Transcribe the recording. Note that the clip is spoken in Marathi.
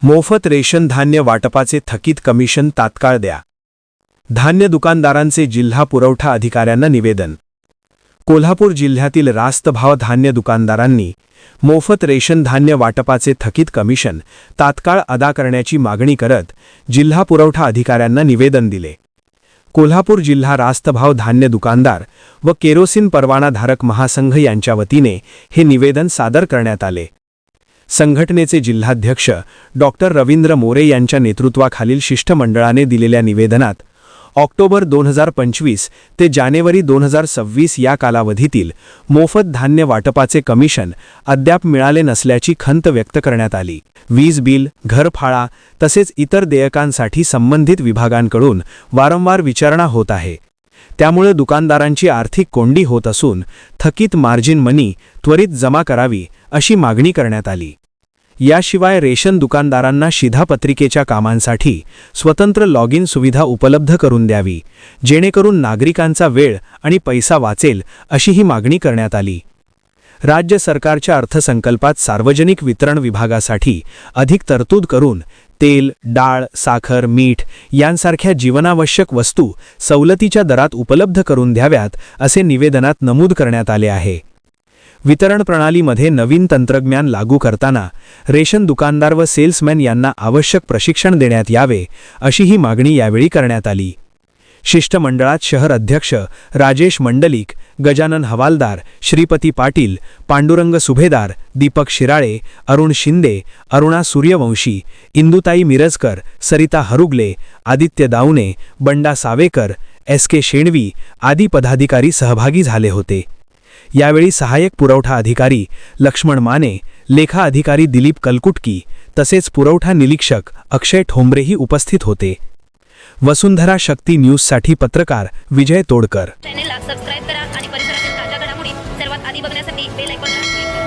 मोफत रेशन धान्य वाटपाचे थकीत कमिशन तात्काळ द्या. धान्य दुकानदारांचे जिल्हा पुरवठा अधिकाऱ्यांना निवेदन. कोल्हापूर जिल्ह्यातील रास्त भाव धान्य दुकानदारांनी मोफत रेशन धान्य वाटपाचे थकीत कमिशन तात्काळ अदा करण्याची मागणी करत जिल्हा पुरवठा अधिकाऱ्यांना निवेदन दिले. कोल्हापूर जिल्हा रास्त भाव धान्य दुकानदार व केरोसिन परवानाधारक महासंघ यांच्या वतीने हे निवेदन सादर करण्यात आले. संघटनेचे जिल्हाध्यक्ष डॉक्टर रवींद्र मोरे यांच्या नेतृत्वाखालील शिष्टमंडळाने दिलेल्या निवेदनात ऑक्टोबर 2025 ते जानेवारी 2026 या कालावधीतील मोफत धान्य वाटपाचे कमिशन अद्याप मिळाले नसल्याची खंत व्यक्त करण्यात आली. वीज बिल, घरफाळा तसेच इतर देयकांसाठी संबंधित विभागांकडून वारंवार विचारणा होत आहे. त्यामुळे दुकानदारांची आर्थिक कोंडी होत असून थकीत मार्जिन मनी त्वरित जमा करावी अशी मागणी करण्यात आली. याशिवाय रेशन दुकानदारांना शिधापत्रिकेच्या कामांसाठी स्वतंत्र लॉग इन सुविधा उपलब्ध करून द्यावी, जेणेकरून नागरिकांचा वेळ आणि पैसा वाचेल अशी ही मागणी करण्यात आली. राज्य सरकारच्या अर्थसंकल्पात सार्वजनिक वितरण विभागासाठी अधिक तरतूद करून तेल, डाळ, साखर, मीठ यांसारख्या जीवनावश्यक वस्तू सवलतीच्या दरात उपलब्ध करून द्याव्यात असे निवेदनात नमूद करण्यात आले आहे. वितरण प्रणालीमध्ये नवीन तंत्रज्ञान लागू करताना रेशन दुकानदार व सेल्समॅन यांना आवश्यक प्रशिक्षण देण्यात यावे अशी ही मागणी यावेळी करण्यात आली. शिष्टमंडळात शहर अध्यक्ष राजेश मंडलिक, गजानन हवालदार, श्रीपती पाटील, पांडुरंग सुभेदार, दीपक शिराळे, अरुण शिंदे, अरुणा सूर्यवंशी, इंदुताई मिरजकर, सरिता हरुगले, आदित्य दावणे, बंडा सावेकर, SK शेणवी आदी पदाधिकारी सहभागी झाले होते. यावेळी सहाय्यक पुरवठा अधिकारी लक्ष्मण माने, लेखा अधिकारी दिलीप कलकुटकी तसेच पुरवठा निरीक्षक अक्षय ठोंबरेही उपस्थित होते. वसुंधरा शक्ती न्यूजसाठी पत्रकार विजय तोडकर. चॅनलला सबस्क्राइब करा आणि परिसरातील ताज्या घडामोडी सर्वात आधी बघण्यासाठी बेल आयकॉनला क्लिक करा.